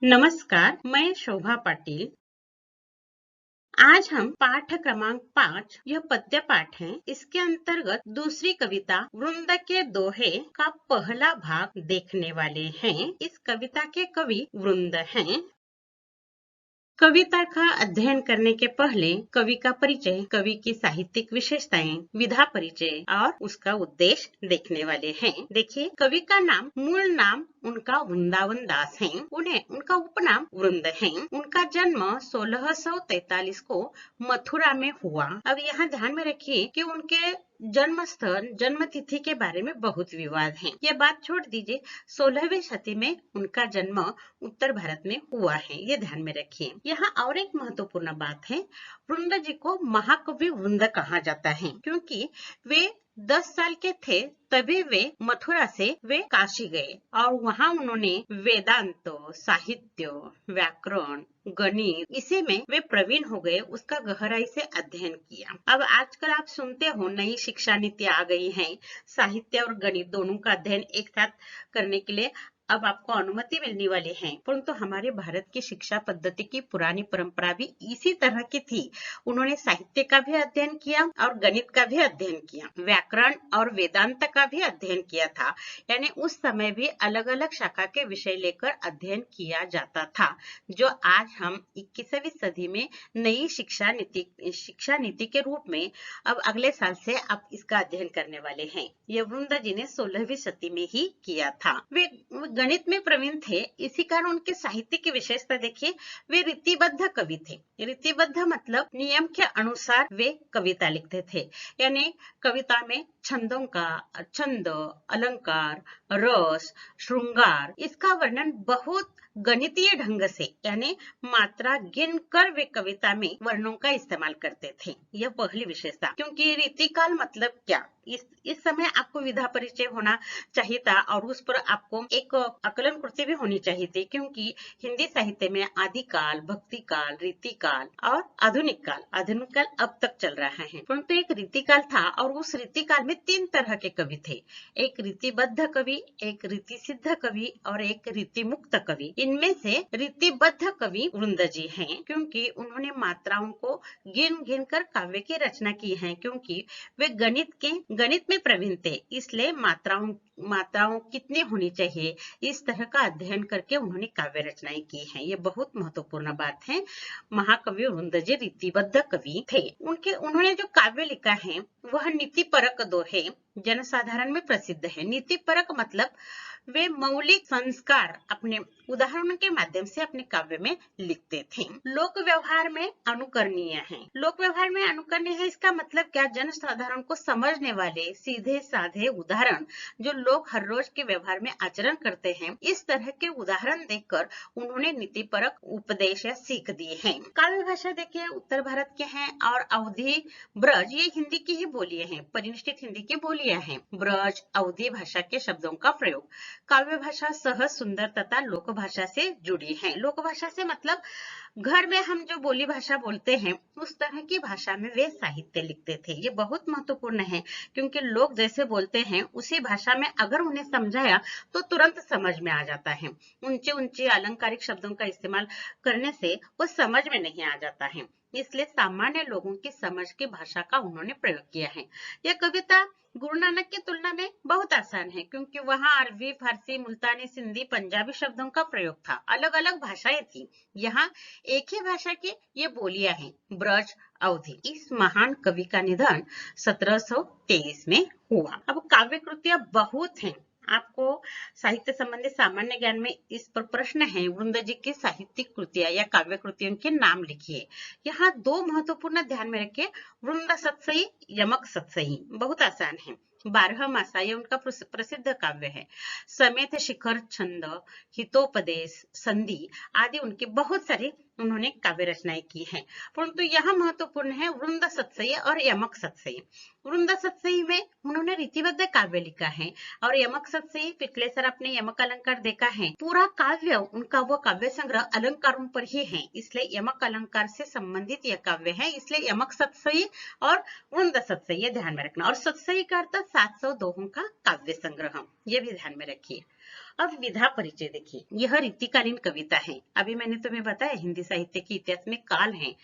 नमस्कार, मैं शोभा पाटिल। आज हम पाठ क्रमांक 5 यह पद्य पाठ है। इसके अंतर्गत दूसरी कविता वृंद के दोहे का पहला भाग देखने वाले हैं। इस कविता के कवि वृंद हैं। कविता का अध्ययन करने के पहले कवि का परिचय, कवि की साहित्यिक विशेषताएं, विधा परिचय और उसका उद्देश्य देखने वाले हैं। देखिए, कवि का नाम, मूल नाम उनका वृंदावन दास है। उन्हें उनका उपनाम वृंद है। उनका जन्म 1643 को मथुरा में हुआ। अब यहाँ ध्यान में रखिए कि उनके जन्म स्थल, जन्म तिथि के बारे में बहुत विवाद है। यह बात छोड़ दीजिए, 16वीं शती में उनका जन्म उत्तर भारत में हुआ है, ये ध्यान में रखिए। यहाँ और एक महत्वपूर्ण बात है, वृंद जी को महाकवि वृंद कहा जाता है क्योंकि वे 10 साल के थे तभी वे मथुरा से वे काशी गए और वहां उन्होंने वेदांत, साहित्य, व्याकरण, गणित इसी में वे प्रवीण हो गए, उसका गहराई से अध्ययन किया। अब आजकल आप सुनते हो नई शिक्षा नीति आ गई है, साहित्य और गणित दोनों का अध्ययन एक साथ करने के लिए अब आपको अनुमति मिलने वाली है, परंतु हमारे भारत की शिक्षा पद्धति की पुरानी परंपरा भी इसी तरह की थी। उन्होंने साहित्य का भी अध्ययन किया और गणित का भी अध्ययन किया, व्याकरण और वेदांत का भी अध्ययन किया था। यानी उस समय भी अलग अलग शाखा के विषय लेकर अध्ययन किया जाता था, जो आज हम 21वीं सदी में नई शिक्षा नीति के रूप में अब अगले साल से आप इसका अध्ययन करने वाले हैं। ये वृंद जी ने 16वीं शती में ही किया था। वे गणित में प्रवीण थे, इसी कारण उनके साहित्य की विशेषता देखिए, वे रीतिबद्ध कवि थे। रीतिबद्ध मतलब नियम के अनुसार वे कविता लिखते थे। यानी कविता में छंदों का, छंद, अलंकार, रस, श्रृंगार, इसका वर्णन बहुत गणितीय ढंग से, यानी मात्रा गिनकर वे कविता में वर्णों का इस्तेमाल करते थे। यह पहली विशेषता। क्योंकि रीतिकाल मतलब क्या, इस समय आपको विधा परिचय होना चाहिए था और उस पर आपको एक आकलन कृति भी होनी चाहिए थी, क्योंकि हिंदी साहित्य में आदिकाल, भक्तिकाल, रीतिकाल और आधुनिक काल अब तक चल रहा है, परंतु एक रीतिकाल था और उस रीतिकाल में 3 तरह के कवि थे, एक रीतिबद्ध कवि, एक रीति सिद्ध कवि और एक रीति मुक्त कवि। इनमें से रीतिबद्ध कवि वृंद जी हैं, क्योंकि उन्होंने मात्राओं को गिन गिन कर काव्य की रचना की है। क्योंकि वे गणित में प्रवीण थे, इसलिए मात्राओं कितनी होनी चाहिए इस तरह का अध्ययन करके उन्होंने काव्य रचनाएं की हैं। ये बहुत महत्वपूर्ण बात है। महाकवि वृंद जी रीतिबद्ध कवि थे। उन्होंने जो काव्य लिखा है वह नीतिपरक दोहे जनसाधारण में प्रसिद्ध है। नीतिपरक मतलब वे मौलिक संस्कार अपने उदाहरणों के माध्यम से अपने काव्य में लिखते थे। लोक व्यवहार में अनुकरणीय है। लोक व्यवहार में अनुकरणीय है, इसका मतलब क्या, जनसाधारण को समझने वाले सीधे साधे उदाहरण जो लोग हर रोज के व्यवहार में आचरण करते हैं, इस तरह के उदाहरण देखकर उन्होंने नीतिपरक उपदेश या सीख दिए हैं। काव्य भाषा देखिए उत्तर भारत के हैं और अवधी, ब्रज ये हिंदी की ही बोलियां हैं, परिनिष्ठित हिंदी की बोलियां हैं। ब्रज, अवधी भाषा के शब्दों का प्रयोग। काव्य भाषा सहज, सुंदर तथा लोक भाषा से जुड़ी है। लोक भाषा से मतलब घर में हम जो बोली भाषा बोलते हैं उस तरह की भाषा में वे साहित्य लिखते थे। ये बहुत महत्वपूर्ण है, क्योंकि लोग जैसे बोलते हैं उसी भाषा में अगर उन्हें समझाया तो तुरंत समझ में आ जाता है। ऊंचे ऊंचे अलंकारिक शब्दों का इस्तेमाल करने से वो समझ में नहीं आ जाता है, इसलिए सामान्य लोगों की समझ की भाषा का उन्होंने प्रयोग किया है। यह कविता गुरु नानक की तुलना में बहुत आसान है, क्योंकि वहां अरबी, फारसी, मुल्तानी, सिंधी, पंजाबी शब्दों का प्रयोग था। अलग अलग भाषाएं थी, यहाँ एक ही भाषा की ये बोलियां हैं, ब्रज, अवधी। इस महान कवि का निधन 1723 में हुआ। अब काव्य कृतियां बहुत हैं। आपको साहित्य संबंधी सामान्य ज्ञान में इस पर प्रश्न है, वृंद जी की साहित्यिक कृतियां या काव्य कृतियों के नाम लिखिए। यहाँ 2 महत्वपूर्ण ध्यान में रखिए, वृंद सतसई, यमक सतसई, बहुत आसान है। 12 मासा ये उनका प्रसिद्ध काव्य है। समेत शिखर छंद, हितोपदेश, संधि आदि उनके बहुत सारे उन्होंने काव्य रचनाएं की हैं, परंतु यहाँ महत्वपूर्ण है वृंद सतसई और यमक सतसई। वृंद सतसई में उन्होंने रीतिबद्ध काव्य लिखा है और यमक सतसई, पिछले सर आपने यमक अलंकार देखा है, पूरा काव्य उनका वो काव्य संग्रह अलंकारों पर ही है, इसलिए यमक अलंकार से संबंधित यह काव्य है, इसलिए यमक सतसई और वृंद सतसई ये ध्यान में रखना। और सतसई का अर्थ 700 दोहों का काव्य संग्रह, ये भी ध्यान में रखिए। अब विधा परिचय देखिए, यह रीतिकालीन कविता है। अभी मैंने तुम्हें बताया हिंदी साहित्य के इतिहास में काल है,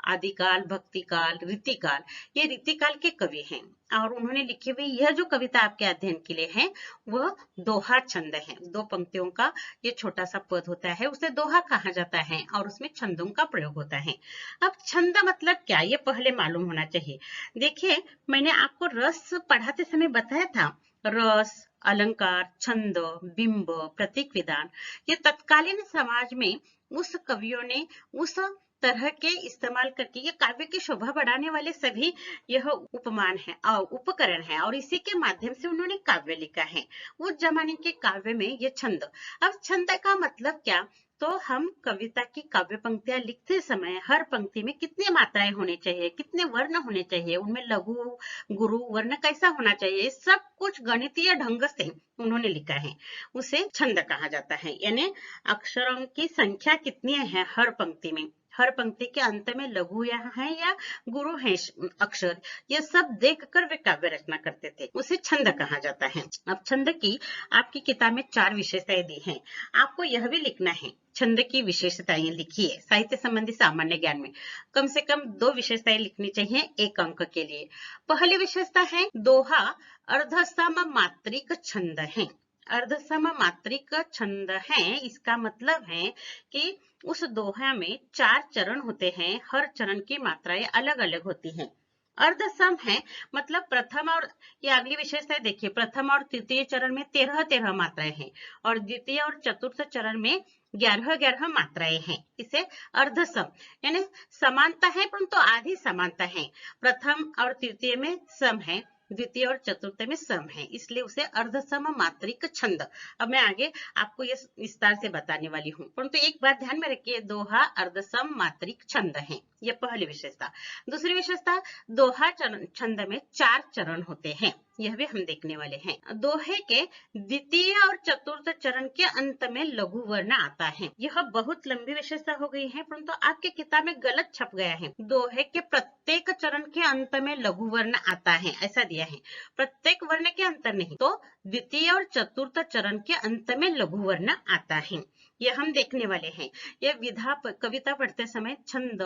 आदिकाल, भक्तिकाल, रीतिकाल। ये रीतिकाल के कवि हैं और उन्होंने लिखी हुई यह जो कविता आपके अध्ययन के लिए है वह दोहा छंद है। 2 पंक्तियों का ये छोटा सा पद होता है, उसे दोहा कहा जाता है और उसमें छंदों का प्रयोग होता है। अब छंद मतलब क्या, ये पहले मालूम होना चाहिए। देखिए, मैंने आपको रस पढ़ाते समय बताया था, रस, अलंकार, छंद, बिंब, प्रतीक विधान, ये तत्कालीन समाज में उस कवियों ने उस तरह के इस्तेमाल करके ये काव्य की शोभा बढ़ाने वाले सभी यह उपमान है और उपकरण है और इसी के माध्यम से उन्होंने काव्य लिखा है। उस जमाने के काव्य में ये छंद। अब छंद का मतलब क्या, तो हम कविता की काव्य पंक्तियां लिखते समय हर पंक्ति में कितने मात्राएं होनी चाहिए, कितने वर्ण होने चाहिए, उनमें लघु गुरु वर्ण कैसा होना चाहिए, सब कुछ गणितीय ढंग से उन्होंने लिखा है, उसे छंद कहा जाता है। यानी अक्षरों की संख्या कितनी है हर पंक्ति में, हर पंक्ति के अंत में लघु है या गुरु है अक्षर, ये सब देखकर वे काव्य रचना करते थे, उसे छंद कहा जाता है। अब छंद की आपकी किताब में 4 विशेषताएं दी हैं, आपको यह भी लिखना है। छंद की विशेषताएं लिखिए, साहित्य संबंधी सामान्य ज्ञान में कम से कम 2 विशेषताएं लिखनी चाहिए 1 अंक के लिए। पहली विशेषता है दोहा अर्धसम मात्रिक छंद है। अर्धसम मात्रिक छंद है, इसका मतलब है कि उस दोहा में 4 चरण होते हैं, हर चरण की मात्राएं अलग अलग होती हैं। अर्धसम है मतलब प्रथम और, ये अगली विशेषता देखिए, प्रथम और तृतीय चरण में 13 मात्राएं हैं और द्वितीय और चतुर्थ चरण में 11 मात्राएं हैं। इसे अर्धसम यानी समानता है परंतु आधी समानता है। प्रथम और तृतीय में सम है, द्वितीय और चतुर्थ में सम है, इसलिए उसे अर्धसम मात्रिक छंद। अब मैं आगे आपको ये विस्तार से बताने वाली हूँ, परंतु एक बात ध्यान में रखिए, दोहा अर्धसम मात्रिक छंद है, यह पहली विशेषता। दूसरी विशेषता, दोहा छंद में 4 चरण होते हैं, यह भी हम देखने वाले हैं। दोहे के द्वितीय और चतुर्थ चरण के अंत में लघु वर्ण आता है। यह बहुत लंबी विशेषता हो गई है परंतु आपके किताब में गलत छप गया है। दोहे के प्रत्येक चरण के अंत में लघु वर्ण आता है, ऐसा दिया है, प्रत्येक वर्ण के अंतर नहीं, तो द्वितीय और चतुर्थ चरण के अंत में लघु वर्ण आता है, यह हम देखने वाले हैं। यह विधा कविता पढ़ते समय छंद,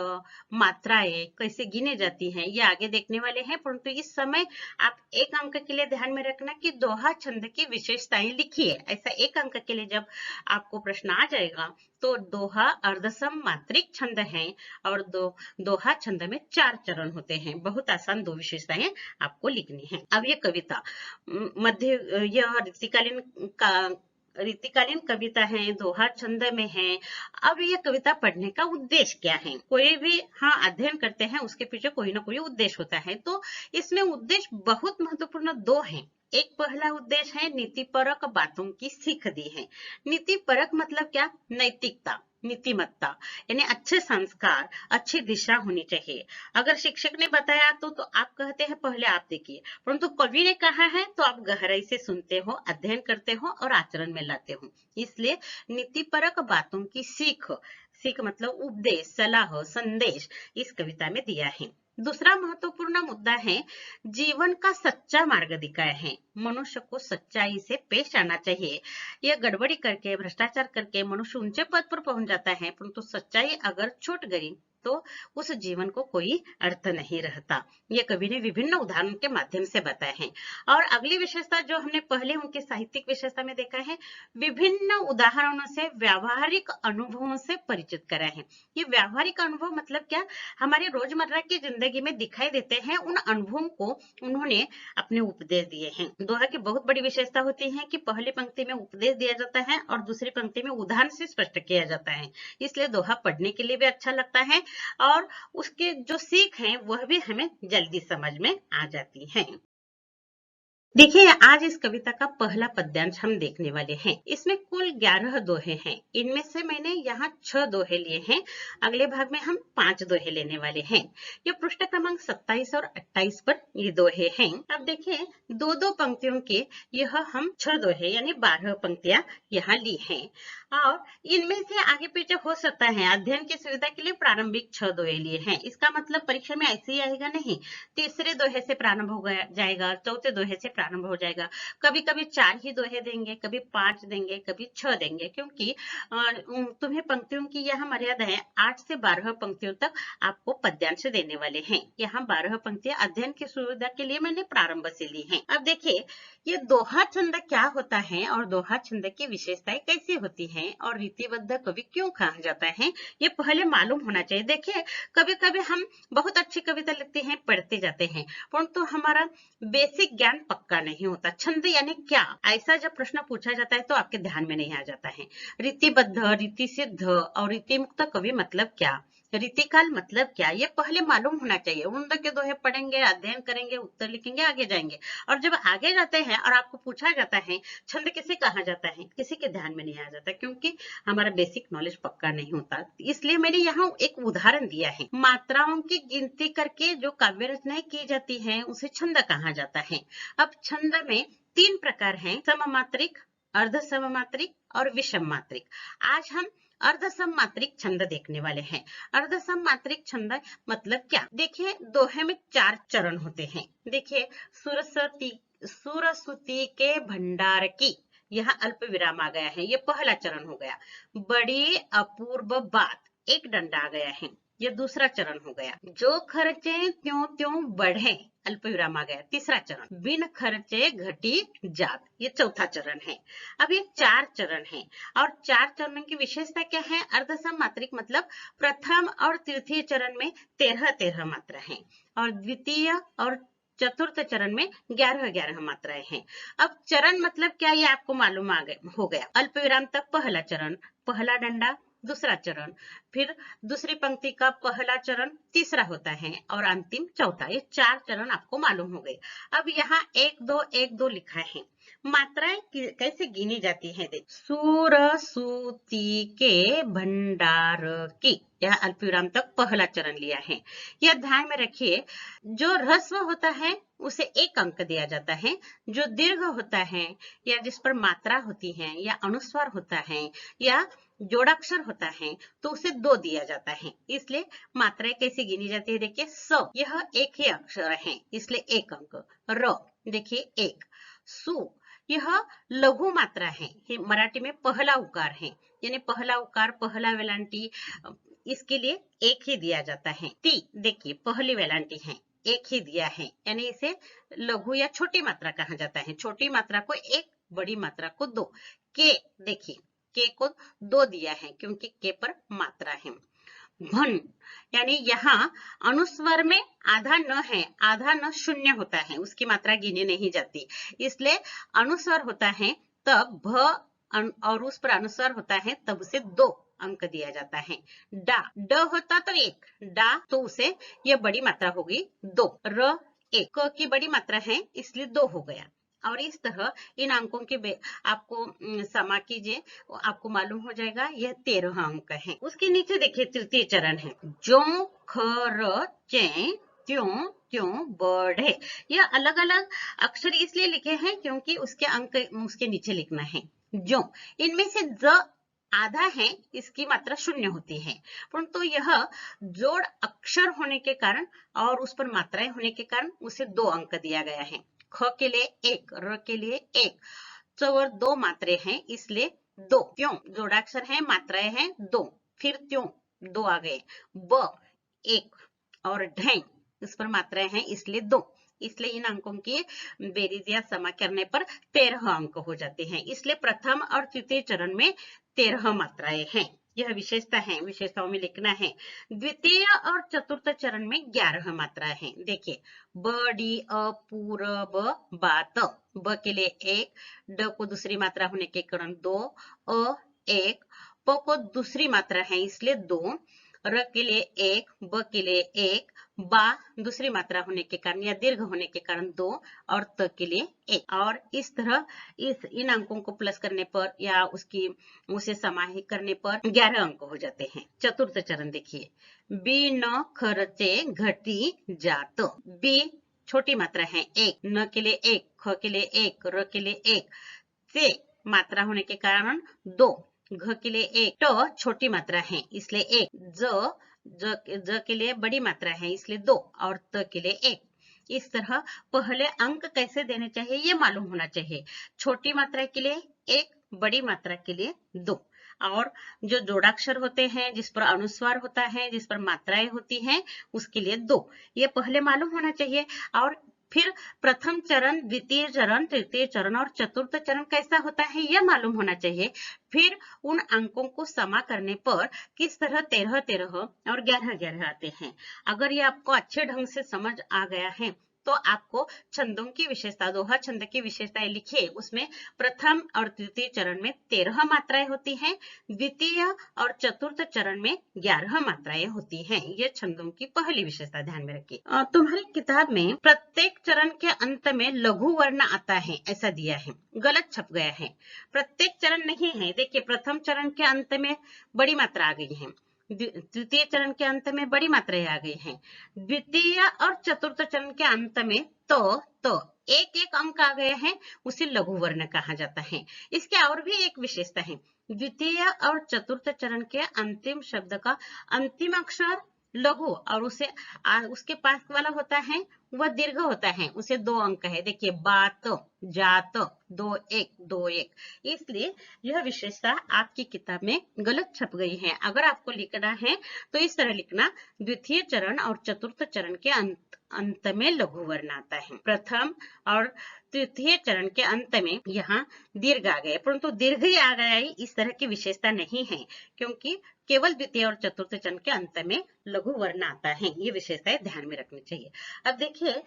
मात्राएं कैसे गिने जाती हैं, ये आगे देखने वाले हैं, परंतु इस समय आप 1 अंक के लिए ध्यान में रखना कि दोहा छंद की विशेषताएं लिखिए। ऐसा 1 अंक के लिए जब आपको प्रश्न आ जाएगा तो दोहा अर्धसम मात्रिक छंद है और दोहा छंद में 4 चरण होते हैं। बहुत आसान 2 विशेषताएं आपको लिखनी है। अब ये कविता यह रीतिकालीन कविता है, दोहा छंद में है। अब ये कविता पढ़ने का उद्देश्य क्या है, कोई भी अध्ययन करते हैं उसके पीछे कोई ना कोई उद्देश्य होता है, तो इसमें उद्देश्य बहुत महत्वपूर्ण 2 हैं। एक पहला उद्देश्य है नीतिपरक बातों की सीख दी है। नीतिपरक मतलब क्या, नैतिकता, नीतिमत्ता, यानी अच्छे संस्कार, अच्छी दिशा होनी चाहिए। अगर शिक्षक ने बताया तो आप कहते हैं पहले आप देखिए, परंतु कवि ने कहा है तो आप गहराई से सुनते हो, अध्ययन करते हो और आचरण में लाते हो। इसलिए नीतिपरक बातों की सीख मतलब उपदेश, सलाह, संदेश इस कविता में दिया है। दूसरा महत्वपूर्ण मुद्दा है जीवन का सच्चा मार्ग दिखाया है। मनुष्य को सच्चाई से पेश आना चाहिए। यह गड़बड़ी करके, भ्रष्टाचार करके मनुष्य ऊंचे पद पर पहुंच जाता है, परंतु सच्चाई अगर छूट गई तो उस जीवन को कोई अर्थ नहीं रहता। ये कवि ने विभिन्न उदाहरणों के माध्यम से बताया है। और अगली विशेषता जो हमने पहले उनके साहित्यिक विशेषता में देखा है, विभिन्न उदाहरणों से व्यावहारिक अनुभवों से परिचित करा है। ये व्यावहारिक अनुभव मतलब क्या, हमारे रोजमर्रा की जिंदगी में दिखाई देते हैं, उन अनुभवों को उन्होंने अपने उपदेश दिए हैं। दोहा की बहुत बड़ी विशेषता होती है कि पहली पंक्ति में उपदेश दिया जाता है और दूसरी पंक्ति में उदाहरण से स्पष्ट किया जाता है, इसलिए दोहा पढ़ने के लिए भी अच्छा लगता है और उसके जो सीख हैं वह भी हमें जल्दी समझ में आ जाती हैं। देखिए, आज इस कविता का पहला पद्यांश हम देखने वाले हैं। इसमें कुल 11 दोहे हैं, इनमें से मैंने यहाँ 6 दोहे लिए हैं, अगले भाग में हम 5 दोहे लेने वाले हैं। ये पृष्ठ क्रमांक 27 और 28 पर ये दोहे हैं। अब देखिए, 2-2 पंक्तियों के यह हम 6 दोहे यानी 12 पंक्तियां यहाँ ली हैं। और इनमें से आगे पीछे हो सकता है। अध्ययन की सुविधा के लिए प्रारंभिक 6 दोहे लिए हैं। इसका मतलब परीक्षा में ऐसे ही आएगा नहीं, तीसरे दोहे से प्रारंभ हो जाएगा, चौथे दोहे से प्रारंभ हो जाएगा। कभी कभी 4 ही दोहे देंगे, कभी 5 देंगे, कभी 6 देंगे, क्योंकि तुम्हें पंक्तियों की यह मर्यादा है। 8 से 12 पंक्तियों तक आपको पद्यांश देने वाले हैं। यहाँ 12 पंक्तियां अध्ययन की सुविधा के लिए मैंने प्रारंभ से ली हैं। अब देखिए ये दोहा छंद क्या होता है और दोहा छंद की विशेषताएं कैसी होती हैं और रीतिबद्ध कवि क्यों कहा जाता है, ये पहले मालूम होना चाहिए। देखिए कभी कभी हम बहुत अच्छी कविता लिखते हैं, पढ़ते जाते हैं, परंतु हमारा बेसिक ज्ञान पक्का नहीं होता। छंद यानी क्या, ऐसा जब प्रश्न पूछा जाता है तो आपके ध्यान में नहीं आ जाता है। रीतिबद्ध, रीति सिद्ध और रीति मुक्त कवि मतलब क्या, रीतिकाल मतलब क्या, ये पहले मालूम होना चाहिए। वृंद के दोहे पढ़ेंगे, अध्ययन करेंगे, उत्तर लिखेंगे, आगे जाएंगे। और जब आगे जाते हैं और आपको पूछा जाता है छंद किसे कहा जाता है, किसी के ध्यान में नहीं आ जाता, क्योंकि हमारा बेसिक नॉलेज पक्का नहीं होता। इसलिए मैंने यहाँ एक उदाहरण दिया है। मात्राओं की गिनती करके जो काव्य रचनाएं की जाती है उसे छंद कहा जाता है। अब छंद में 3 प्रकार हैं, सममात्रिक, अर्ध सममात्रिक और विषम मात्रिक। आज हम अर्ध सममात्रिक छंद देखने वाले हैं। अर्ध सममात्रिक छंद मतलब क्या, देखिए दोहे में 4 चरण होते हैं। देखिए सुरसुती के भंडार की, यहाँ अल्प विराम आ गया है, ये पहला चरण हो गया। बड़ी अपूर्व बात, एक डंडा आ गया है, ये दूसरा चरण हो गया। जो खर्चे त्यों त्यों बढ़े, अल्प विराम आ गया, तीसरा चरण। बिन खर्चे घटी जात, ये चौथा चरण है। अब ये 4 चरण हैं और 4 चरणों की विशेषता क्या है। अर्ध सममात्रिक मतलब प्रथम और तृतीय चरण में 13-13 मात्रा है और द्वितीय और चतुर्थ चरण में 11-11 मात्राएं हैं। अब चरण मतलब क्या, ये आपको मालूम हो गया। अल्प विराम तक पहला चरण, पहला डंडा, दूसरा चरण, फिर दूसरी पंक्ति का पहला चरण तीसरा होता है और अंतिम चौथा। ये 4 चरण आपको मालूम हो गए। अब यहाँ 1-2-1-2 लिखा है। मात्राएं कैसे गिनी जाती है, देख, सुरसूती के भंडार की, यह अल्पविराम तक पहला चरण लिया है। यह ध्यान में रखिए, जो ह्रस्व होता है उसे 1 अंक दिया जाता है, जो दीर्घ होता है या जिस पर मात्रा होती है या अनुस्वार होता है या जोड़ाक्षर होता है तो उसे 2 दिया जाता है। इसलिए मात्राएं कैसे गिनी जाती है, देखिए स, यह एक ही अक्षर है इसलिए 1 अंक। र, देखिए 1। सु, यह लघु मात्रा है, ये मराठी में पहला उकार है, यानी पहला उकार, पहला वेलांटी, इसके लिए 1 ही दिया जाता है। ती, देखिए पहली वेलांटी है, 1 ही दिया है, यानी इसे लघु या छोटी मात्रा कहा जाता है। छोटी मात्रा को 1, बड़ी मात्रा को 2। के, देखिए के को 2 दिया है क्योंकि के पर मात्रा है। भन, यानी यहाँ अनुस्वर में आधा न है, आधा न शून्य होता है, उसकी मात्रा गिनी नहीं जाती, इसलिए अनुस्वर होता है तब भ और उस पर अनुस्वर होता है तब उसे 2 अंक दिया जाता है। डा, ड होता तो 1, डा तो उसे यह बड़ी मात्रा होगी 2। र, 1, क की बड़ी मात्रा है इसलिए 2 हो गया। और इस तरह इन अंकों के आपको समा कीजिए, आपको मालूम हो जाएगा यह 13 अंक है। उसके नीचे देखिए तृतीय चरण है, जो खर्चे त्यों त्यों बढ़े। यह अलग अलग अक्षर इसलिए लिखे हैं क्योंकि उसके अंक उसके नीचे लिखना है। जो, इनमें से ज आधा है, इसकी मात्रा 0 होती है, परंतु यह जोड़ अक्षर होने के कारण और उस पर मात्राएं होने के कारण उसे 2 अंक दिया गया है। ख के लिए 1, र के लिए 1, चौर 2 मात्रे हैं इसलिए 2। त्यों, जोड़ाक्षर है, मात्राएं हैं 2, फिर त्यों 2 आ गए। ब, 1 और ढै, इस पर मात्राएं हैं इसलिए 2। इसलिए इन अंकों की बेरीज या समा करने पर 13 अंक हो जाते हैं। इसलिए प्रथम और तृतीय चरण में 13 मात्राएं हैं। यह विशेषता है, विशेषताओं में लिखना है। द्वितीय और चतुर्थ चरण में 11 मात्राएं हैं। देखिए बड़ी अपूर्व बात, ब के लिए 1, ड को दूसरी मात्रा होने के कारण 2, अ 1, प को दूसरी मात्रा है इसलिए 2, र के लिए 1, ब के लिए 1, बा दूसरी मात्रा होने के कारण या दीर्घ होने के कारण 2 और त के लिए 1। और इस तरह इन अंकों को प्लस करने पर या उसे समाहित करने पर 11 अंक हो जाते हैं। चतुर्थ चरण देखिए, बिन खर्चे घटी जात। बी छोटी मात्रा है 1, न के लिए 1, ख के लिए 1, र के लिए 1, से मात्रा होने के कारण 2, घ के लिए एक, ट छोटी मात्रा है इसलिए एक, ज के लिए बड़ी मात्रा है इसलिए दो, और त के लिए एक। इस तरह पहले अंक कैसे देने चाहिए ये मालूम होना चाहिए। छोटी मात्रा के लिए एक, बड़ी मात्रा के लिए दो, और जो जोड़ाक्षर होते हैं, जिस पर अनुस्वार होता है, जिस पर मात्राएं होती हैं, उसके लिए दो, ये पहले मालूम होना चाहिए। और फिर प्रथम चरण, द्वितीय चरण, तृतीय चरण और चतुर्थ चरण कैसा होता है यह मालूम होना चाहिए। फिर उन अंकों को समा करने पर किस तरह 13 13 और 11 11 आते हैं। अगर ये आपको अच्छे ढंग से समझ आ गया है तो आपको छंदों की विशेषता, दोहा छंद की विशेषताएं लिखिए। उसमें प्रथम और तृतीय चरण में 13 मात्राएं होती हैं, द्वितीय और चतुर्थ चरण में 11 मात्राएं होती हैं। ये छंदों की पहली विशेषता ध्यान में रखिए। तुम्हारी किताब में प्रत्येक चरण के अंत में लघु वर्ण आता है ऐसा दिया है, गलत छप गया है। प्रत्येक चरण नहीं है। देखिए, प्रथम चरण के अंत में बड़ी मात्रा आ गई है, द्वितीय चरण के अंत में बड़ी मात्राएं आ गई हैं, द्वितीय और चतुर्थ चरण के अंत में तो एक एक अंक आ गए हैं, उसे लघु वर्ण कहा जाता है। इसके और भी एक विशेषता है, द्वितीय और चतुर्थ चरण के अंतिम शब्द का अंतिम अक्षर लघु और उसके पास वाला होता है वह दीर्घ होता है, उसे 2 अंक है। देखिए, बात, जात, 2 1 2 1। इसलिए यह विशेषता आपकी किताब में गलत छप गई है। अगर आपको लिखना है तो इस तरह लिखना, द्वितीय चरण और चतुर्थ चरण के अंत में लघु वर्ण आता है। प्रथम और तृतीय चरण के अंत में यहाँ दीर्घ आ गए, परंतु दीर्घ ही आ गया ही इस तरह की विशेषता नहीं है, क्योंकि केवल द्वितीय और चतुर्थ चरण के अंत में लघु वर्ण आता है। ये विशेषताएं ध्यान में रखनी चाहिए। अब देखिए,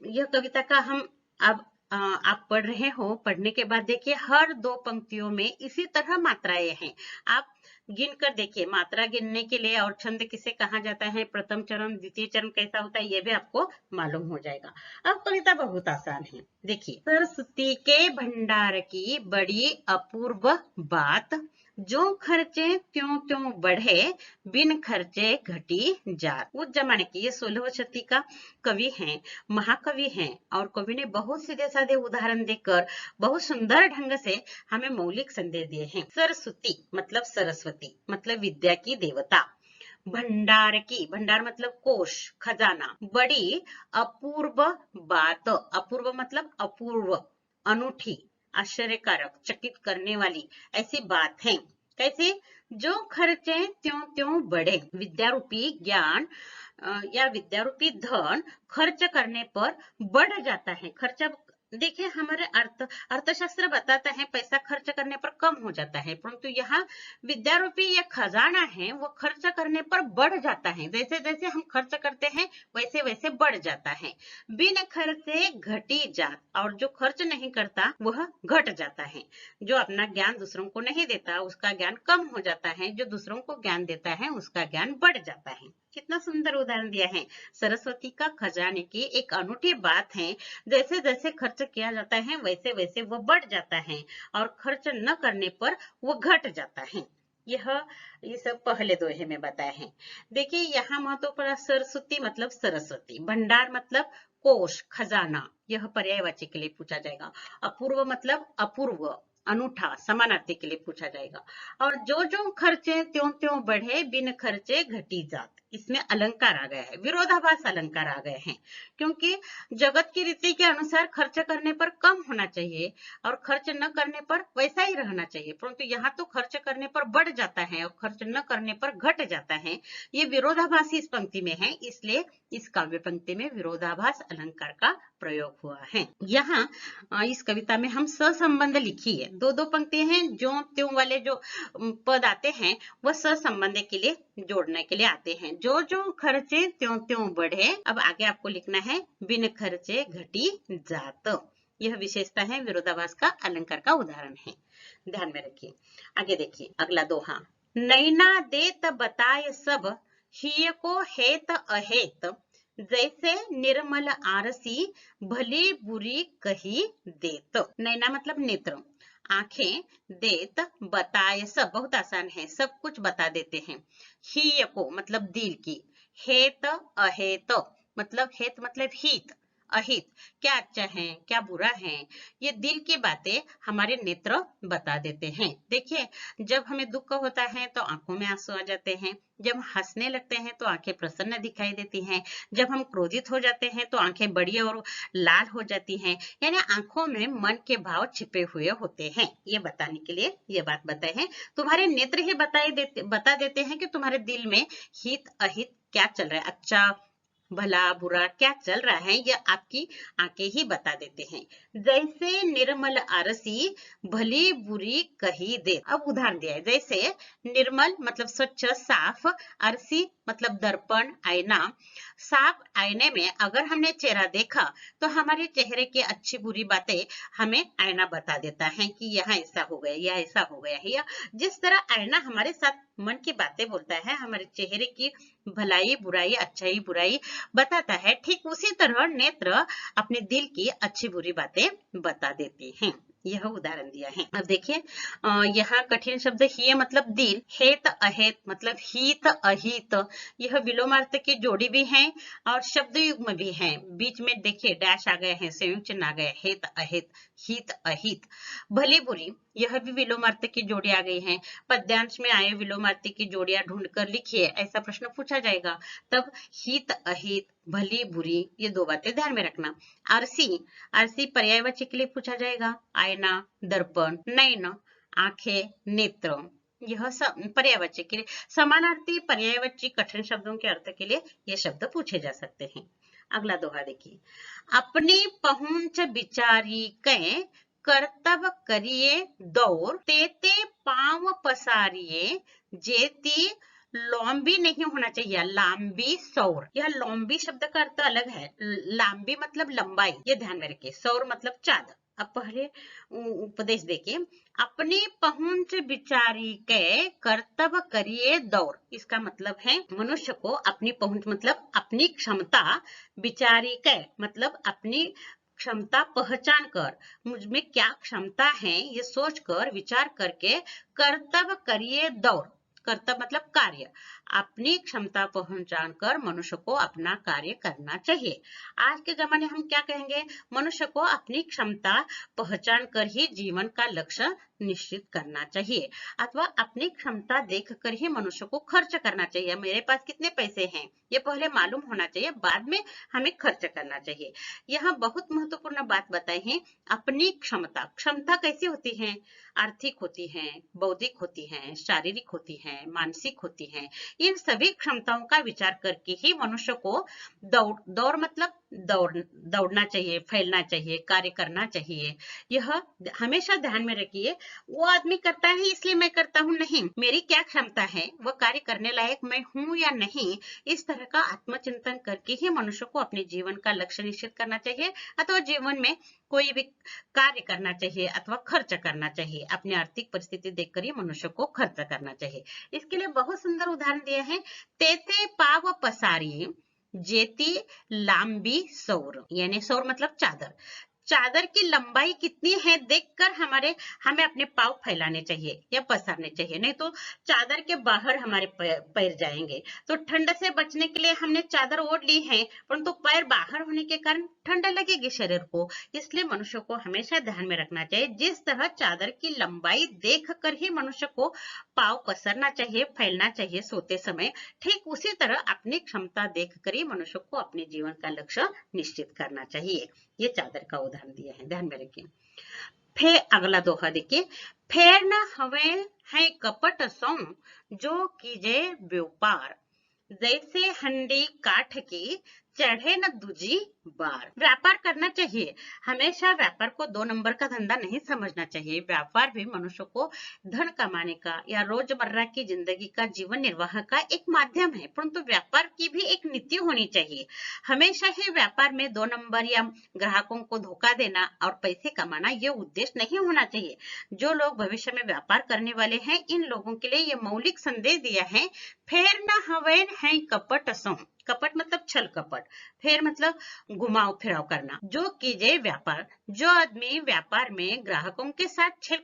यह कविता का हम अब आप पढ़ रहे हो, पढ़ने के बाद देखिए हर 2 पंक्तियों में इसी तरह मात्राएं हैं। आप गिन कर देखिए, मात्रा गिनने के लिए और छंद किसे कहा जाता है, प्रथम चरण द्वितीय चरण कैसा होता है, ये भी आपको मालूम हो जाएगा। अब कविता बहुत आसान है। देखिए, सरस्वती के भंडार की बड़ी अपूर्व बात, जो खर्चे त्यों त्यों बढ़े, बिन खर्चे घटी जात। उस जमाने की, ये 16वीं शती का कवि हैं, महाकवि हैं, और कवि ने बहुत सीधे साधे उदाहरण देकर बहुत सुंदर ढंग से हमें मौलिक संदेश दिए हैं। सरस्वती मतलब सरस्वती, मतलब विद्या की देवता। भंडार की, भंडार मतलब कोश, खजाना। बड़ी अपूर्व बात, अपूर्व मतलब अपूर्व, अनूठी, आश्चर्यकारक, चकित करने वाली ऐसी बात है। कैसे? जो खर्चे त्यों त्यों बढ़े। विद्यारूपी ज्ञान या विद्यारूपी धन खर्च करने पर बढ़ जाता है। खर्चा, देखिए, हमारे अर्थशास्त्र बताता है पैसा खर्च करने पर कम हो जाता है, परंतु यहाँ विद्यारूपी ये खजाना है वो खर्च करने पर बढ़ जाता है। जैसे जैसे हम खर्च करते हैं वैसे वैसे बढ़ जाता है। बिन खर्चे घटी जात, और जो खर्च नहीं करता वह घट जाता है। जो अपना ज्ञान दूसरों को नहीं देता उसका ज्ञान कम हो जाता है, जो दूसरों को ज्ञान देता है उसका ज्ञान बढ़ जाता है। कितना सुंदर उदाहरण दिया है। सरस्वती का खजाने की एक अनूठी बात है, जैसे जैसे खर्च किया जाता है वैसे वैसे वो बढ़ जाता है, और खर्च न करने पर वो घट जाता है। ये सब पहले दोहे में बताए हैं। देखिए, यहाँ महत्वपूर्ण, सरस्वती मतलब सरस्वती, भंडार मतलब कोश, खजाना, यह पर्यायवाची के लिए पूछा जाएगा। अपूर्व मतलब अपूर्व, अनूठा, समानार्थी के लिए पूछा जाएगा। और जो जो खर्चे त्यों त्यों बढ़े, बिन खर्चे घटी जात, इसमें अलंकार आ गया है, विरोधाभास अलंकार आ गए हैं। क्योंकि जगत की रीति के अनुसार खर्च करने पर कम होना चाहिए और खर्च न करने पर वैसा ही रहना चाहिए, परंतु यहाँ तो खर्च करने पर बढ़ जाता है और खर्च न करने पर घट जाता है। ये विरोधाभास इस पंक्ति में है, इसलिए इस काव्य पंक्ति में विरोधाभास अलंकार का प्रयोग हुआ है। यहाँ इस कविता में हम सहसंबंध लिखिए। 2 पंक्ति हैं, जो त्यों वाले जो पद आते हैं वह सहसंबंध के लिए, जोड़ने के लिए आते हैं। जो जो खर्चे त्यों त्यों बढ़े। अब आगे आपको लिखना है, बिन खर्चे घटी जात। यह विशेषता है, विरोधाभास का अलंकार का उदाहरण है, ध्यान में रखिए। आगे देखिए अगला दोहा। नैना देत बताए सब, हिय को हेत अहेत, जैसे निर्मल आरसी, भली बुरी कही देत। नैना मतलब नेत्र, आंखें, देत बताए सब, बहुत आसान है, सब कुछ बता देते हैं। हिय को मतलब दिल की, हेत अहेत मतलब हेत मतलब हित, अहित, क्या अच्छा है क्या बुरा है, ये दिल की बातें हमारे नेत्र बता देते हैं। देखिए, जब हमें दुख होता है तो आंखों में आंसू आ जाते हैं, जब हंसने लगते हैं तो आंखें प्रसन्न दिखाई देती हैं, जब हम क्रोधित हो जाते हैं तो आंखें बड़ी और लाल हो जाती हैं। यानी आंखों में मन के भाव छिपे हुए होते हैं। ये बताने के लिए ये बात बताए हैं। तुम्हारे नेत्र ही बता देते हैं कि तुम्हारे दिल में हित अहित क्या चल रहा है, अच्छा भला बुरा क्या चल रहा है, यह आपकी आंखें ही बता देते हैं। जैसे निर्मल आरसी भली बुरी कही दे। अब उदाहरण दिया है, जैसे निर्मल मतलब स्वच्छ साफ, आरसी मतलब दर्पण आईना। साफ आईने में अगर हमने चेहरा देखा तो हमारे चेहरे की अच्छी बुरी बातें हमें आईना बता देता है कि यहाँ ऐसा हो गया या ऐसा हो गया है। या जिस तरह आईना हमारे साथ मन की बातें बोलता है, हमारे चेहरे की भलाई बुराई अच्छाई बुराई बताता है, ठीक उसी तरह नेत्र अपने दिल की अच्छी बुरी बातें बता देते हैं। यह उदाहरण दिया है। अब देखिए, यहाँ कठिन शब्द ही मतलब दिल, हेत अहेत मतलब हित अहित, यह विलोमार्थ की जोड़ी भी है और शब्द युग्म भी है। बीच में देखिए डैश आ गए हैं, संयुक्त चिन्ह आ गए, हेत अहेत हित अहित। भली बुरी, यह भी विलोमार्थ की जोड़ी आ गई है। पद्यांश में आए विलोमार्थ की जोड़ियां ढूंढकर लिखिए, ऐसा प्रश्न पूछा जाएगा। तब हित अहित भली बुरी, ये दो बातें ध्यान में रखना। आरसी, आरसी पर्यायवाची के लिए पूछा जाएगा। आईना, दर्पण, नयन, आंखें, नेत्र, यह सब पर्यायवाची के लिए। समानार्थी पर्यायवाची कठिन शब्दों के अर्थ के लिए ये शब्द पूछे जा सकते हैं। अगला दोहा देखिए, अपनी पहुंच बिचारी कै कर्तव्य करिए दौर, तेते पांव पसारिए जेती लॉम्बी नहीं होना चाहिए, लांबी सौर। यह लॉम्बी शब्द का अर्थ अलग है। लांबी मतलब लंबाई, ये ध्यान में रखिए। सौर मतलब चाँद। अब पहले उपदेश देखिए, अपनी पहुंच बिचारी के कर्तव्य करिए दौर। इसका मतलब है मनुष्य को अपनी पहुंच मतलब अपनी क्षमता, बिचारी के मतलब अपनी क्षमता पहचान कर, मुझ में क्या क्षमता है ये सोच कर विचार करके कर्तव्य करिए दौर। कर्तव्य मतलब कार्य, अपनी क्षमता पहचान कर मनुष्य को अपना कार्य करना चाहिए। आज के जमाने हम क्या कहेंगे, मनुष्य को अपनी क्षमता पहचान कर ही जीवन का लक्ष्य निश्चित करना चाहिए, अथवा अपनी क्षमता देखकर ही मनुष्य को खर्च करना चाहिए। मेरे पास कितने पैसे हैं ये पहले मालूम होना चाहिए, बाद में हमें खर्च करना चाहिए। यहाँ बहुत महत्वपूर्ण बात बताई है, अपनी क्षमता। क्षमता कैसी होती है, आर्थिक होती है, बौद्धिक होती है, शारीरिक होती है, मानसिक होती है। इन सभी क्षमताओं का विचार करके ही मनुष्य को दौड़ मतलब दौड़ना चाहिए, फैलना चाहिए, कार्य करना चाहिए। यह हमेशा ध्यान में रखिए। वो आदमी करता है इसलिए मैं करता हूँ, नहीं, मेरी क्या क्षमता है, वह कार्य करने लायक मैं हूँ या नहीं, इस तरह का आत्मचिंतन करके ही मनुष्य को अपने जीवन का लक्ष्य निश्चित करना चाहिए, अथवा जीवन में कोई भी कार्य करना चाहिए अथवा खर्च करना चाहिए। अपनी आर्थिक परिस्थिति देखकर ही मनुष्य को खर्च करना चाहिए। इसके लिए बहुत सुंदर उदाहरण दिया है, तेते पाव पसारी जेती लांबी सौर, यानी सौर मतलब चादर। चादर की लंबाई कितनी है देखकर हमें अपने पांव फैलाने चाहिए या पसारने चाहिए, नहीं तो चादर के बाहर हमारे पैर जाएंगे। तो ठंड से बचने के लिए हमने चादर ओढ़ ली है, परंतु पैर बाहर होने के कारण ठंड लगेगी शरीर को। इसलिए मनुष्य को हमेशा ध्यान में रखना चाहिए, जिस तरह चादर की लंबाई देख कर ही मनुष्य को पांव पसरना चाहिए, फैलना चाहिए सोते समय, ठीक उसी तरह अपनी क्षमता देखकर ही मनुष्य को अपने जीवन का लक्ष्य निश्चित करना चाहिए। ये चादर का उदाहरण दिया है, ध्यान में रखिए। फिर अगला दोहा देखिए, फेर न हवे है कपट सौ जो कीजे व्यापार, जैसे हंडी काठ की चढ़े न दूजी बार। व्यापार करना चाहिए, हमेशा व्यापार को 2 नंबर का धंधा नहीं समझना चाहिए। व्यापार भी मनुष्य को धन कमाने का या रोजमर्रा की जिंदगी का जीवन निर्वाह का एक माध्यम है, परंतु व्यापार की भी एक नीति होनी चाहिए। हमेशा ही व्यापार में 2 नंबर या ग्राहकों को धोखा देना और पैसे कमाना ये उद्देश्य नहीं होना चाहिए। जो लोग भविष्य में व्यापार करने वाले हैं, इन लोगों के लिए ये मौलिक संदेश दिया है, फेर न हवेन है कपट सो। कपट मतलब छल कपट, फेर मतलब घुमाव फिराव करना। जो कीजिए व्यापार, जो आदमी व्यापार में ग्राहकों के साथ छल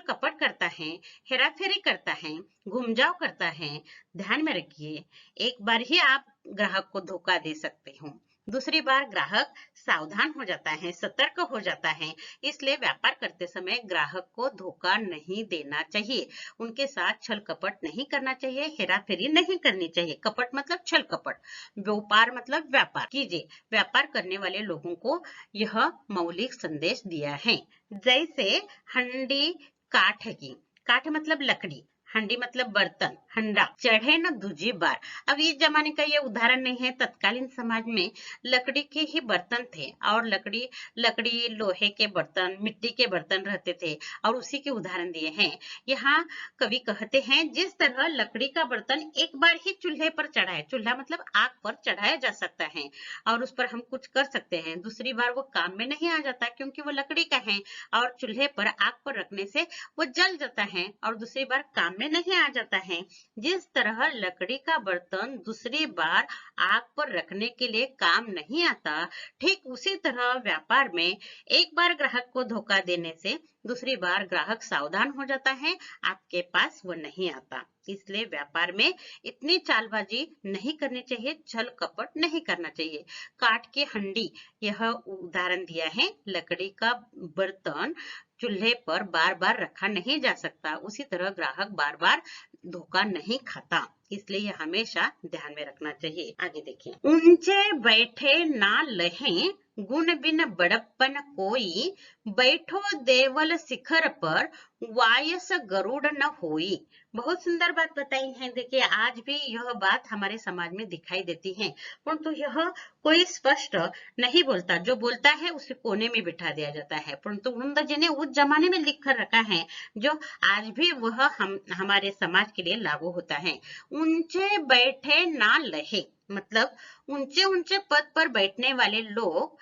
कपट करता है, हेरा फेरी करता है, घुमजाव करता है, ध्यान में रखिए, एक बार ही आप ग्राहक को धोखा दे सकते हो, दूसरी बार ग्राहक सावधान हो जाता है, सतर्क हो जाता है। इसलिए व्यापार करते समय ग्राहक को धोखा नहीं देना चाहिए, उनके साथ छल कपट नहीं करना चाहिए, हेराफेरी नहीं करनी चाहिए। कपट मतलब छल कपट, व्यापार मतलब व्यापार कीजिए। व्यापार करने वाले लोगों को यह मौलिक संदेश दिया है। जैसे हंडी काठ की, काठ मतलब लकड़ी, हंडी मतलब बर्तन, हंडा चढ़े न दूजी बार। अब इस जमाने का ये उदाहरण नहीं है, तत्कालीन समाज में लकड़ी के ही बर्तन थे और लकड़ी लकड़ी लोहे के बर्तन, मिट्टी के बर्तन रहते थे और उसी के उदाहरण दिए हैं। यहाँ कवि कहते हैं जिस तरह लकड़ी का बर्तन एक बार ही चूल्हे पर चढ़ाए, चूल्हा मतलब आग पर चढ़ाया जा सकता है और उस पर हम कुछ कर सकते हैं, दूसरी बार वो काम में नहीं आ जाता क्योंकि वो लकड़ी का है और चूल्हे पर आग पर रखने से वो जल जाता है और दूसरी बार काम में नहीं आ जाता है। जिस तरह लकड़ी का बर्तन दूसरी बार आग पर रखने के लिए काम नहीं आता, ठीक उसी तरह व्यापार में एक बार ग्राहक को धोखा देने से दूसरी बार ग्राहक सावधान हो जाता है, आपके पास वो नहीं आता। इसलिए व्यापार में इतनी चालबाजी नहीं करनी चाहिए, छल कपट नहीं करना चाहिए। काठ की हंडी यह उदाहरण दिया है, लकड़ी का बर्तन चूल्हे पर बार बार रखा नहीं जा सकता, उसी तरह ग्राहक बार बार धोखा नहीं खाता, इसलिए यह हमेशा ध्यान में रखना चाहिए। आगे देखिए, ऊंचे बैठे ना लहे, गुण बिन बड़प्पन कोई, बैठो देवल शिखर पर, वायस गरुड़ न होई। बहुत सुंदर बात बताई है। देखिए, आज भी यह बात हमारे समाज में दिखाई देती है, परंतु यह कोई स्पष्ट नहीं बोलता, जो बोलता है उसे कोने में बिठा दिया जाता है, परंतु वृंदा जी ने उस जमाने में लिख कर रखा है जो आज भी वह हमारे समाज के लिए लागू होता है। ऊंचे बैठे ना लहे मतलब ऊंचे ऊंचे पद पर बैठने वाले लोग,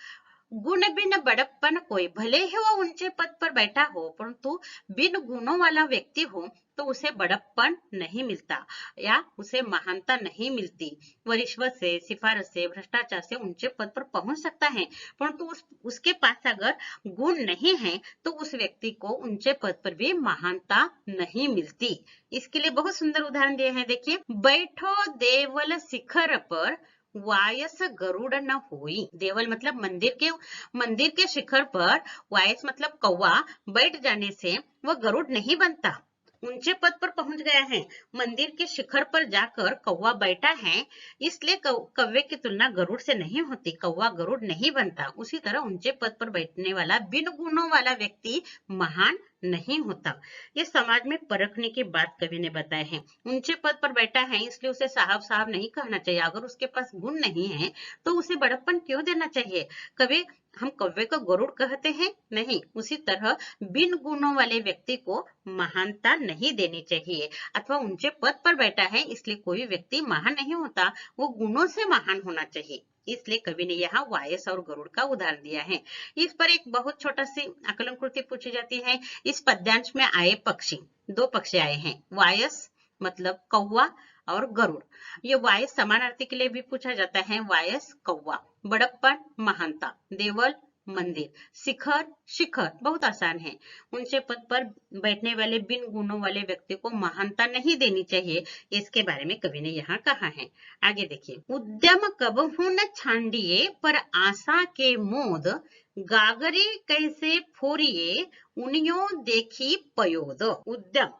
गुण बिन बड़प्पन कोई, भले ही वो ऊंचे पद पर बैठा हो परंतु बिन गुणों वाला व्यक्ति हो तो उसे बड़प्पन नहीं मिलता या उसे महानता नहीं मिलती। वह रिश्वत से, सिफारिश से, भ्रष्टाचार से ऊंचे पद पर पहुंच सकता है, परंतु उसके पास अगर गुण नहीं है तो उस व्यक्ति को ऊंचे पद पर भी महानता नहीं मिलती। इसके लिए बहुत सुंदर उदाहरण दिए हैं। देखिए, बैठो देवल शिखर पर, वायस गरुड़ न होई। देवल मतलब मंदिर के शिखर पर, वायस मतलब कौवा, बैठ जाने से वह गरुड़ नहीं बनता। ऊंचे पद पर पहुंच गया है, मंदिर के शिखर पर जाकर कौवा बैठा है, इसलिए कौवे की तुलना गरुड़ से नहीं होती, कौवा गरुड़ नहीं बनता। उसी तरह ऊंचे पद पर बैठने वाला बिन गुणों वाला व्यक्ति महान नहीं होता। ये समाज में परखने की बात कवि ने बताए हैं। ऊंचे पद पर बैठा है इसलिए उसे साहब साहब नहीं कहना चाहिए, अगर उसके पास गुण नहीं है तो उसे बड़प्पन क्यों देना चाहिए। कभी हम कौवे को गरुड़ कहते हैं? नहीं। उसी तरह बिन गुणों वाले व्यक्ति को महानता नहीं देनी चाहिए। अथवा ऊंचे पद पर बैठा है इसलिए कोई व्यक्ति महान नहीं होता, वो गुणों से महान होना चाहिए। इसलिए कवि ने यहाँ वायस और गरुड़ का उदाहरण दिया है। इस पर एक बहुत छोटा सी आकलन कृति पूछी जाती है। इस पद्यांश में आए पक्षी, दो पक्षी आए हैं, वायस मतलब कौवा और गरुड़। ये वायस समानार्थी के लिए भी पूछा जाता है, वायस कौवा, बड़प्पन महानता, देवल मंदिर, शिखर शिखर बहुत आसान है। ऊंचे पद पर बैठने वाले बिन गुणों वाले व्यक्ति को महानता नहीं देनी चाहिए, इसके बारे में कवि ने यहाँ कहा है। आगे देखिए, उद्यम कबहू न छांडिए, पर आशा के मोद, गागरे कैसे फोरिए, उनियों देखी पयोद। उद्यम,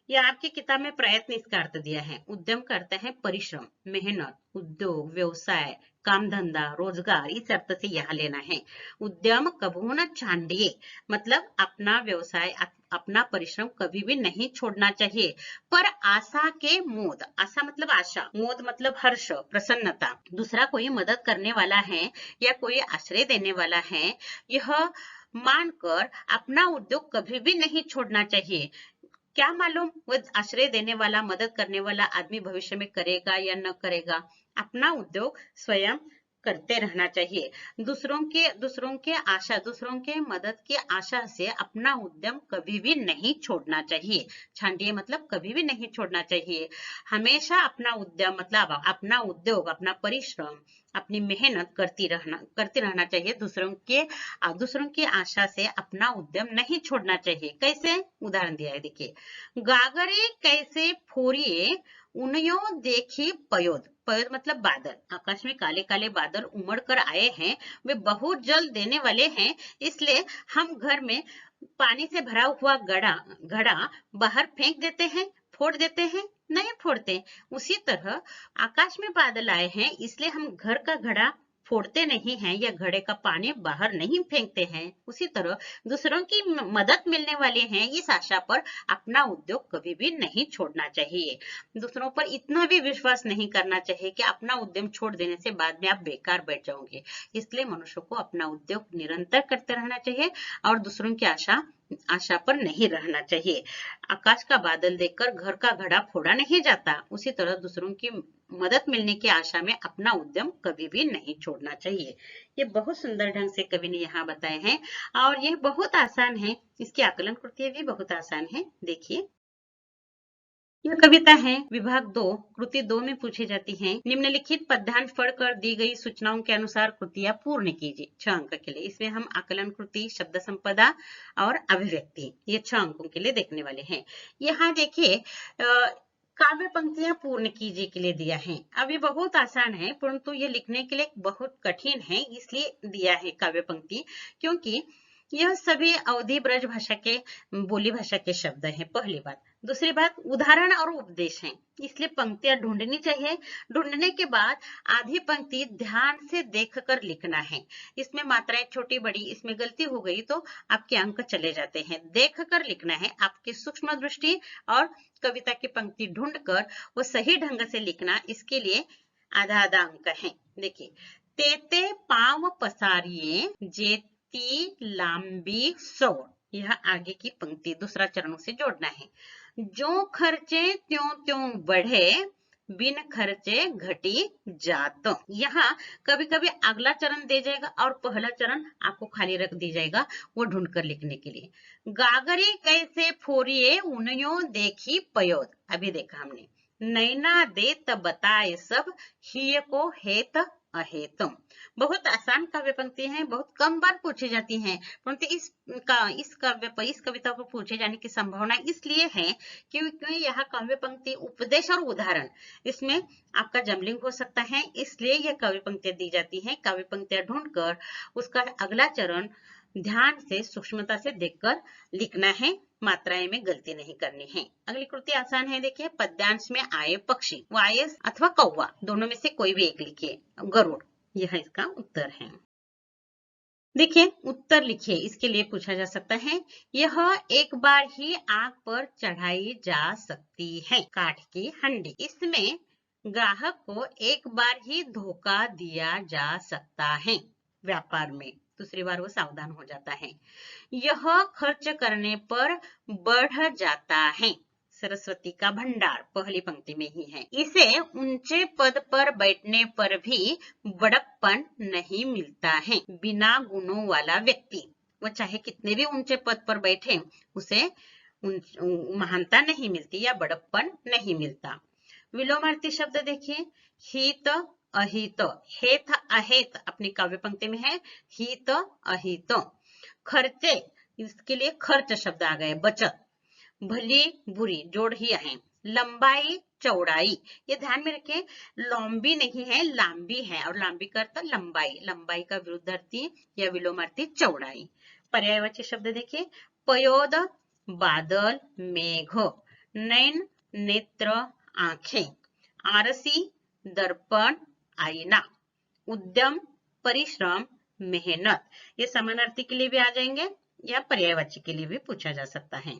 ये आपकी किताब में प्रयत्न इसका अर्थ दिया है। उद्यम करते हैं परिश्रम, मेहनत, उद्योग, व्यवसाय, काम धंधा, रोजगार, इस अर्थ से यहाँ लेना है। उद्यम कबहू न छांडिए मतलब अपना व्यवसाय, अपना परिश्रम कभी भी नहीं छोड़ना चाहिए। पर आशा के मोद, आशा मतलब आशा, मोद मतलब हर्ष, प्रसन्नता, दूसरा कोई मदद करने वाला है या कोई आश्रय देने वाला है, यह मानकर अपना उद्योग कभी भी नहीं छोड़ना चाहिए। क्या मालूम वो आश्रय देने वाला, मदद करने वाला आदमी भविष्य में करेगा या न करेगा। अपना उद्योग स्वयं करते रहना चाहिए। दूसरों के आशा, दूसरों के मदद की आशा से अपना उद्यम कभी भी नहीं छोड़ना चाहिए। छांडिए मतलब कभी भी नहीं छोड़ना चाहिए। हमेशा अपना उद्यम मतलब अपना उद्योग, अपना परिश्रम, अपनी मेहनत करते रहना चाहिए। दूसरों की आशा से अपना उद्यम नहीं छोड़ना चाहिए। कैसे? उदाहरण दिया है, देखिए, गागरे कैसे फोरिए, उनयो देखी पयोद, पयोद मतलब बादल, आकाश में काले काले बादल उमड़ कर आए हैं, वे बहुत जल देने वाले हैं, इसलिए हम घर में पानी से भरा हुआ घड़ा घड़ा बाहर फेंक देते हैं, फोड़ देते हैं, नहीं फोड़ते। उसी तरह आकाश में बादल आए हैं, इसलिए हम घर का घड़ा फोड़ते नहीं हैं या घड़े का पानी बाहर नहीं फेंकते हैं। उसी तरह दूसरों की मदद मिलने वाले हैं, इस आशा पर अपना उद्योग कभी भी नहीं छोड़ना चाहिए। दूसरों पर इतना भी विश्वास नहीं करना चाहिए कि अपना उद्यम छोड़ देने से बाद में आप बेकार बैठ जाओगे। इसलिए मनुष्य को अपना उद्योग निरंतर करते रहना चाहिए और दूसरों की आशा पर नहीं रहना चाहिए। आकाश का बादल देखकर घर का घड़ा फोड़ा नहीं जाता, उसी तरह दूसरों की मदद मिलने की आशा में अपना उद्यम कभी भी नहीं छोड़ना चाहिए। ये बहुत सुंदर ढंग से कवि ने यहाँ बताए हैं और यह बहुत आसान है, इसकी आकलन कृतियां भी बहुत आसान है। देखिए, यह कविता है विभाग 2 कृति 2 में पूछी जाती है। निम्नलिखित पद्यांश पढ़कर दी गई सूचनाओं के अनुसार कृतियां पूर्ण कीजिए। 6 अंक के लिए इसमें हम आकलन कृति, शब्द संपदा और अभिव्यक्ति ये 6 अंकों के लिए देखने वाले हैं। यहाँ देखिए काव्य पंक्तियां पूर्ण कीजिए के लिए दिया है। अब ये बहुत आसान है परंतु ये लिखने के लिए बहुत कठिन है, इसलिए दिया है काव्य पंक्ति, क्योंकि यह सभी अवधि ब्रज भाषा के बोली भाषा के शब्द हैं। पहली बात। दूसरी बात, उदाहरण और उपदेश हैं, इसलिए पंक्तियां ढूंढनी चाहिए। ढूंढने के बाद आधी पंक्ति ध्यान से देखकर लिखना है। इसमें मात्राएं छोटी बड़ी इसमें गलती हो गई तो आपके अंक चले जाते हैं। देखकर लिखना है, आपकी सूक्ष्म दृष्टि और कविता की पंक्ति ढूंढकर वो सही ढंग से लिखना, इसके लिए आधा आधा अंक है। देखिए, तेते पांव पसारिए जेती लांबी सौर, यह आगे की पंक्ति दूसरा चरणों से जोड़ना है। जो खर्चे त्यों त्यों बढ़े, बिन खर्चे घटी जात। यहाँ कभी कभी अगला चरण दे जाएगा और पहला चरण आपको खाली रख दी जाएगा, वो ढूंढकर लिखने के लिए। गागरी कैसे फोरिए उनयो देखी पयोद, अभी देखा हमने। नैना देत बताए सब, हिय को हेत अहेतम। बहुत आसान काव्य पंक्ति है, बहुत कम बार पूछी जाती हैं, परंतु इस कविता को पूछे जाने की संभावना इसलिए है क्योंकि यह काव्य पंक्ति उपदेश और उदाहरण इसमें आपका जमलिंग हो सकता है, इसलिए यह काव्य पंक्तियां दी जाती हैं। काव्य पंक्तियां ढूंढकर उसका अगला चरण ध्यान से सूक्ष्मता से देखकर लिखना है, मात्राएं में गलती नहीं करनी है। अगली कृति आसान है, देखिए। पद्यांश में आए पक्षी, वायस अथवा कौवा, दोनों में से कोई भी एक लिखिए। गरुड़, यह इसका उत्तर है। देखिए, उत्तर लिखिए, इसके लिए पूछा जा सकता है। यह एक बार ही आग पर चढ़ाई जा सकती है, काठ की हंडी। इसमें ग्राहक को एक बार ही धोखा दिया जा सकता है व्यापार में, दूसरी बार वो सावधान हो जाता है। यह खर्च करने पर बढ़ जाता है, सरस्वती का भंडार पहली पंक्ति में ही है। इसे ऊंचे पद पर बैठने पर भी बड़प्पन नहीं मिलता है। बिना गुणों वाला व्यक्ति, वो चाहे कितने भी ऊंचे पद पर बैठे, उसे महानता नहीं मिलती या बड़प्पन नहीं मिलता। विलोमार्थी शब्द देखिए, हित अहित, हेत अहेत अपनी काव्य पंक्ति में है, हित अहित। खर्चे, इसके लिए खर्च शब्द आ गए, बचत। भली बुरी जोड़ ही है। लंबाई चौड़ाई, ये ध्यान में रखें, लंबी नहीं है लांबी है, और लांबी का अर्थ लंबाई, लंबाई का विरुद्धार्थी या विलोमार्थी चौड़ाई। पर्यायवाची शब्द देखिए, पयोद बादल मेघ, नैन नेत्र आंखें, आरसी दर्पण आईना, उद्यम परिश्रम मेहनत। ये समानार्थी के लिए भी आ जाएंगे या पर्यायवाची के लिए भी पूछा जा सकता है।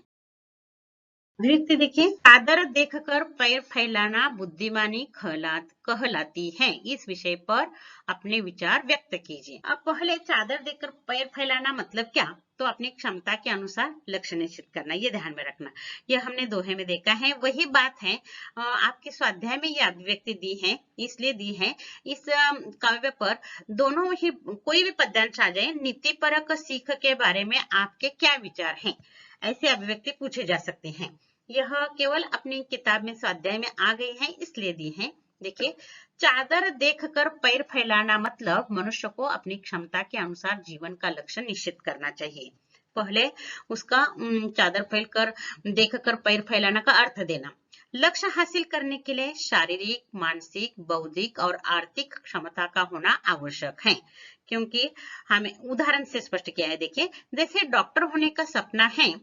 अभिव्यक्ति देखिए, चादर देखकर पैर फैलाना बुद्धिमानी कहलाती है। इस विषय पर अपने विचार व्यक्त कीजिए। अब पहले चादर देखकर पैर फैलाना मतलब क्या, तो अपनी क्षमता के अनुसार लक्ष्य निश्चित करना, ये ध्यान में रखना। यह हमने दोहे में देखा है, वही बात है आपके स्वाध्याय में ये अभिव्यक्ति दी है, इसलिए दी है। इस काव्य पर दोनों ही कोई भी पद्यांश आ जाए, नीतिपरक सीख के बारे में आपके क्या विचार हैं, ऐसे अभिव्यक्ति पूछे जा सकते हैं। यह केवल अपनी किताब में स्वाध्याय में आ गई है, इसलिए दी है। देखिए, चादर देखकर पैर फैलाना मतलब मनुष्य को अपनी क्षमता के अनुसार जीवन का लक्ष्य निश्चित करना चाहिए। पहले उसका चादर फैलकर देखकर पैर फैलाना का अर्थ देना। लक्ष्य हासिल करने के लिए शारीरिक, मानसिक, बौद्धिक और आर्थिक क्षमता का होना आवश्यक है। क्योंकि हमें उदाहरण से स्पष्ट किया है, देखिए जैसे डॉक्टर होने का सपना है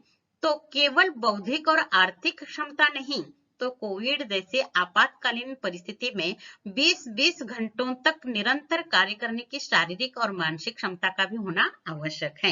तो केवल बौद्धिक और आर्थिक क्षमता नहीं, तो कोविड जैसे आपातकालीन परिस्थिति में 20-20 घंटों तक निरंतर कार्य करने की शारीरिक और मानसिक क्षमता का भी होना आवश्यक है।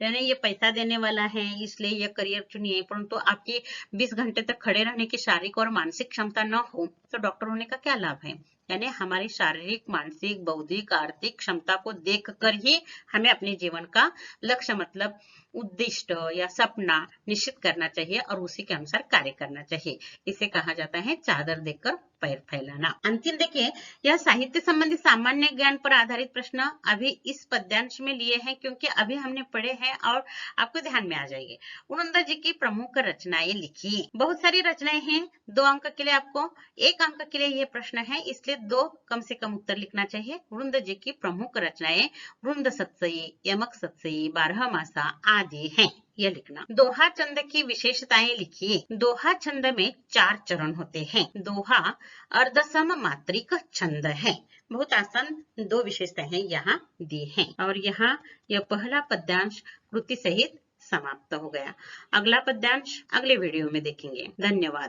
यानी ये पैसा देने वाला है इसलिए ये करियर चुनिए, परंतु आपकी 20 घंटे तक खड़े रहने की शारीरिक और मानसिक क्षमता न हो तो डॉक्टर होने का क्या लाभ है। यानी हमारी शारीरिक, मानसिक, बौद्धिक, आर्थिक क्षमता को देखकर ही हमें अपने जीवन का लक्ष्य मतलब उद्दिष्ट या सपना निश्चित करना चाहिए और उसी के अनुसार कार्य करना चाहिए। इसे कहा जाता है चादर देकर पैर फैलाना। अंतिम देखिए, यह साहित्य संबंधी सामान्य ज्ञान पर आधारित प्रश्न अभी इस पद्यांश में लिए हैं क्योंकि अभी हमने पढ़े हैं और आपको ध्यान में आ जाएंगे। उड़नदा जी की प्रमुख रचनाएं लिखिए। बहुत सारी रचनाएं हैं, 2 अंक के लिए आपको 1 अंक के लिए यह प्रश्न है, इसलिए 2 कम से कम उत्तर लिखना चाहिए। उड़नदा जी की प्रमुख रचनाएं वृंद सत्सई, यमक सत्सई, 12 मासा आदि हैं, यह लिखना। दोहा छंद की विशेषताएं लिखिए। दोहा छंद में 4 चरण होते हैं। दोहा अर्धसम मात्रिक छंद है। बहुत आसान 2 विशेषताएं यहाँ दी हैं और यहाँ यह पहला पद्यांश कृति सहित समाप्त हो गया। अगला पद्यांश अगले वीडियो में देखेंगे। धन्यवाद।